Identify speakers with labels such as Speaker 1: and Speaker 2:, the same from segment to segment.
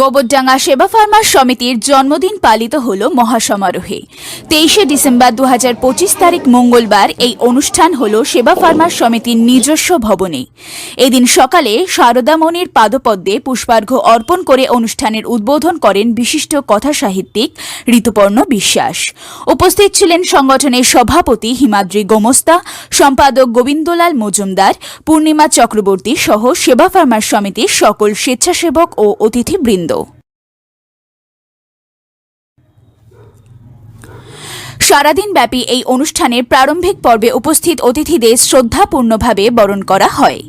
Speaker 1: গোবরডাঙ্গা সেবা ফার্মার সমিতির জন্মদিন পালিত হল মহাসমারোহে। 23 ডিসেম্বর 2025 তারিখ মঙ্গলবার এই অনুষ্ঠান হল সেবা ফার্মার সমিতির নিজস্ব ভবনে। এদিন সকালে শারদামণির পাদপদ্মে পুষ্পার্ঘ্য অর্পণ করে অনুষ্ঠানের উদ্বোধন করেন বিশিষ্ট কথা সাহিত্যিক ঋতুপর্ণ বিশ্বাস। উপস্থিত ছিলেন সংগঠনের সভাপতি হিমাদ্রি গোমস্তা, সম্পাদক গোবিন্দলাল মজুমদার, পূর্ণিমা চক্রবর্তী সহ সেবা ফার্মার সমিতির সকল স্বেচ্ছাসেবক ও অতিথিবৃন্দ। সারাদিনব্যাপী এই অনুষ্ঠানের প্রারম্ভিক পর্বে উপস্থিত অতিথিদের শ্রদ্ধাপূর্ণভাবে বরণ করা হয়।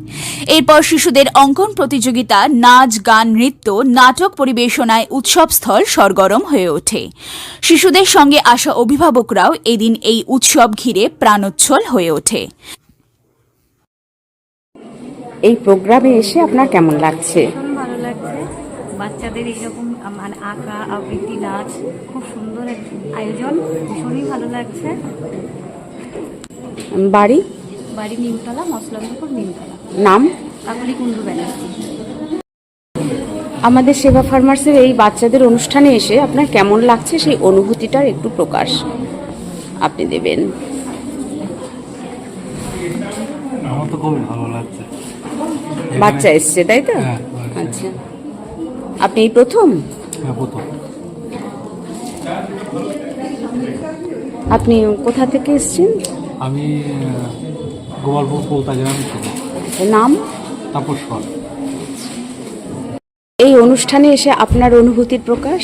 Speaker 1: এরপর শিশুদের অঙ্কন প্রতিযোগিতা, নাচ, গান, নৃত্য, নাটক পরিবেশনায় উৎসবস্থল সরগরম হয়ে ওঠে। শিশুদের সঙ্গে আসা অভিভাবকরাও এদিন এই উৎসব ঘিরে প্রাণোচ্ছল হয়ে ওঠে।
Speaker 2: এই প্রোগ্রামে এসে আপনার কেমন লাগছে?
Speaker 3: ভালো লাগছে। বাচ্চাদের এইরকম মানে আঁকা, আবৃত্তি, নাচ, খুব সুন্দর এক আয়োজন, ভীষণই ভালো লাগছে।
Speaker 2: বাড়ি
Speaker 3: নিমতলা, মসলামপুর নিমতলা।
Speaker 2: নাম?
Speaker 3: কাকলি কুণ্ডু ব্যানার্জি।
Speaker 2: আমাদের সেবা ফার্মার্সের এই বাচ্চাদের অনুষ্ঠানে এসে আপনার কেমন লাগছে সেই অনুভূতিটার একটু প্রকাশ আপনি দেবেন।
Speaker 4: আমার তো খুবই ভালো লাগছে।
Speaker 2: বাচ্চা এসছে, তাই তো?
Speaker 4: হ্যাঁ,
Speaker 2: আচ্ছা, আপনি এই প্রথম?
Speaker 4: হ্যাঁ, প্রথম।
Speaker 2: আপনি কোথা থেকে এসছেন?
Speaker 4: আমি গোপালপুর কলতা গ্রাম থেকে।
Speaker 2: নাম?
Speaker 4: তাপস্বর।
Speaker 2: এই অনুষ্ঠানে এসে আপনার অনুভূতির প্রকাশ?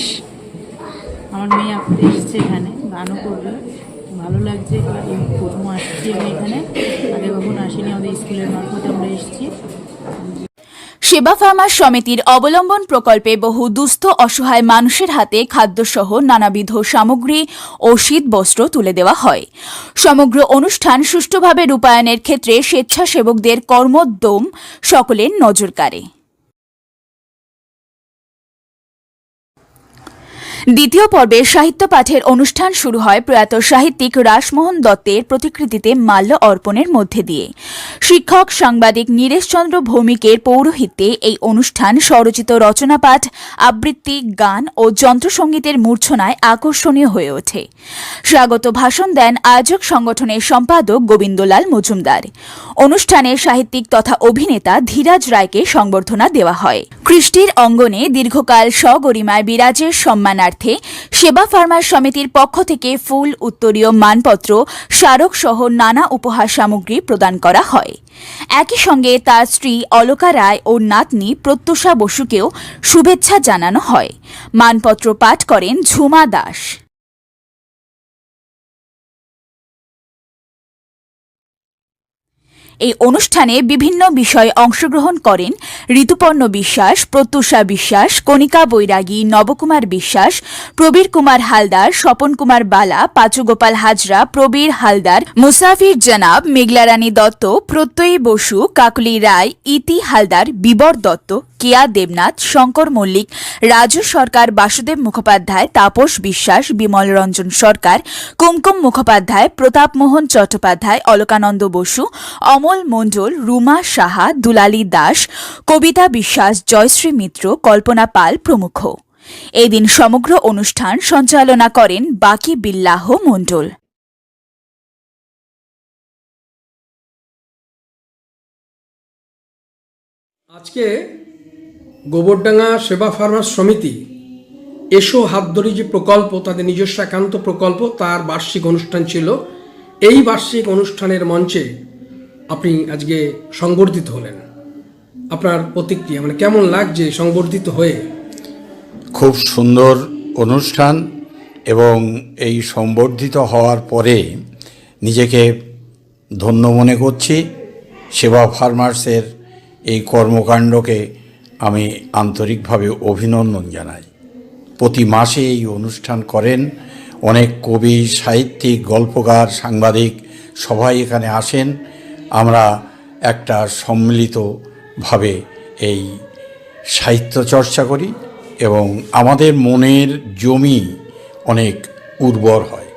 Speaker 3: আমার মেয়ে এসছে এখানে, গানও করবে, ভালো লাগছে। প্রথম আসছি আমি এখানে, আগে কখনো আসিনি। আমাদের স্কুলের মারফত আমরা এসেছি।
Speaker 1: সেবা ফার্মার সমিতির অবলম্বন প্রকল্পে বহু দুস্থ অসহায় মানুষের হাতে খাদ্যসহ নানাবিধ সামগ্রী ও শীতবস্ত্র তুলে দেওয়া হয়। সমগ্র অনুষ্ঠান সুষ্ঠুভাবে রূপায়ণের ক্ষেত্রে স্বেচ্ছাসেবকদের কর্মোদ্যম সকলের নজর কাড়ে। দ্বিতীয় পর্বে সাহিত্য পাঠের অনুষ্ঠান শুরু হয় প্রয়াত সাহিত্যিক রাসমোহন দত্তের প্রতিকৃতিতে মাল্য অর্পণের মধ্যে দিয়ে। শিক্ষক সাংবাদিক নীরেশচন্দ্র ভৌমিকের পৌরোহিত্যে এই অনুষ্ঠান স্বরচিত রচনাপাঠ, আবৃত্তি, গান ও যন্ত্রসঙ্গীতের মূর্ছনায় আকর্ষণীয় হয়ে ওঠে। স্বাগত ভাষণ দেন আয়োজক সংগঠনের সম্পাদক গোবিন্দলাল মজুমদার। অনুষ্ঠানে সাহিত্যিক তথা অভিনেতা ধীরাজ রায়কে সংবর্ধনা দেওয়া হয়। কৃষ্টির অঙ্গনে দীর্ঘকাল সগরিমায় বিরাজের সম্মানার্থে সেবা ফার্মার সমিতির পক্ষ থেকে ফুল, উত্তরীয় মানপত্র, স্মারক সহ নানা উপহার সামগ্রী প্রদান করা হয়। একই সঙ্গে তার স্ত্রী অলকা রায় ও নাতনি প্রত্যুষা বসুকেও শুভেচ্ছা জানানো হয়। মানপত্র পাঠ করেন ঝুমা দাস। এই অনুষ্ঠানে বিভিন্ন বিষয়ে অংশগ্রহণ করেন ঋতুপর্ণ বিশ্বাস, প্রত্যুষা বিশ্বাস, কণিকা বৈরাগী, নবকুমার বিশ্বাস, প্রবীর কুমার হালদার, স্বপন কুমার বালা, পাচুগোপাল হাজরা, প্রবীর হালদার, মুসাফির জনাব, মেঘলারানী দত্ত, প্রত্যয়ী বসু, কাকলি রায়, ইতি হালদার, বিবর দত্ত, কেয়া দেবনাথ, শঙ্কর মল্লিক, রাজু সরকার, বাসুদেব মুখোপাধ্যায়, তাপস বিশ্বাস, বিমল রঞ্জন সরকার, কুমকুম মুখোপাধ্যায়, প্রতাপ মোহন চট্টোপাধ্যায়, অলকানন্দ বসু, অমল মণ্ডল, রুমা সাহা, দুলালী দাস, কবিতা বিশ্বাস, জয়শ্রী মিত্র, কল্পনা পাল প্রমুখ। এদিন সমগ্র অনুষ্ঠান সঞ্চালনা করেন বাকি বিল্লাহ মণ্ডল।
Speaker 5: আজকে গোবরডাঙ্গা সেবা ফার্মার সমিতি এসো হাত ধরি যে প্রকল্প, তাদের নিজস্ব একান্ত প্রকল্প, তার বার্ষিক অনুষ্ঠান ছিল। এই বার্ষিক অনুষ্ঠানের মঞ্চে আপনি আজকে সংবর্ধিত হলেন। আপনার প্রতিক্রিয়া, মানে কেমন লাগছে সংবর্ধিত হয়ে?
Speaker 6: খুব সুন্দর অনুষ্ঠান, এবং এই সংবর্ধিত হওয়ার পরে নিজেকে ধন্য মনে করছি। সেবা ফার্মার্সের এই কর্মকাণ্ডকে আমি আন্তরিকভাবে অভিনন্দন জানাই। প্রতি মাসে এই অনুষ্ঠান করেন, অনেক কবি, সাহিত্যিক, গল্পকার, সাংবাদিক সবাই এখানে আসেন। আমরা একটা সম্মিলিতভাবে এই সাহিত্য চর্চা করি এবং আমাদের মনের জমি অনেক উর্বর হয়।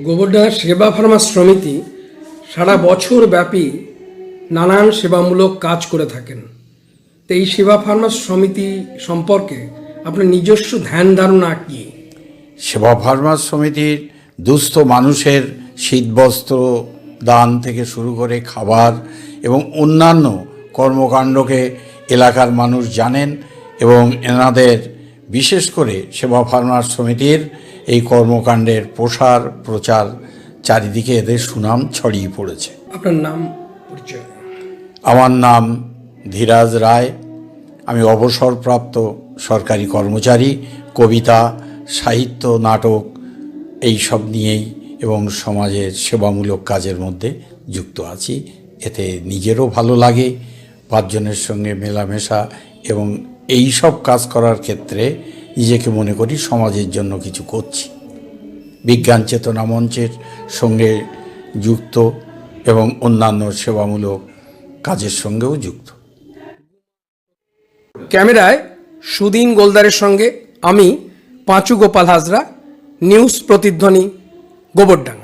Speaker 5: গোবরডাঙ্গা সেবা ফার্মার সমিতি সারা বছর ব্যাপী নানান সেবামূলক কাজ করে থাকেন। তো এই সেবা ফার্মার সমিতি সম্পর্কে আপনার নিজস্ব ধ্যান ধারণা কি?
Speaker 6: সেবা ফার্মার্স সমিতির দুস্থ মানুষের শীতবস্ত্র দান থেকে শুরু করে খাবার এবং অন্যান্য কর্মকাণ্ডকে এলাকার মানুষ জানেন এবং এনাদের বিশেষ করে সেবা ফার্মার্স সমিতির এই কর্মকাণ্ডের প্রচার চারিদিকে এদের সুনাম ছড়িয়ে পড়েছে।
Speaker 5: আপনার নাম পরিচয়?
Speaker 6: আমার নাম ধীরাজ রায়। আমি অবসরপ্রাপ্ত সরকারি কর্মচারী। কবিতা, সাহিত্য, নাটক এই সব নিয়েই এবং সমাজের সেবামূলক কাজের মধ্যে যুক্ত আছি। এতে নিজেরও ভালো লাগে, পাঁচজনের সঙ্গে মেলামেশা এবং এই সব কাজ করার ক্ষেত্রে নিজেকে মনে করি সমাজের জন্য কিছু করছি। বিজ্ঞান চেতনা মঞ্চের সঙ্গে যুক্ত এবং অন্যান্য সেবামূলক কাজের সঙ্গেও যুক্ত।
Speaker 5: ক্যামেরায় সুদিন গোলদারের সঙ্গে আমি পাঁচু গোপাল হাজরা, নিউজ প্রতিধ্বনি, গোবরডাঙ্গা।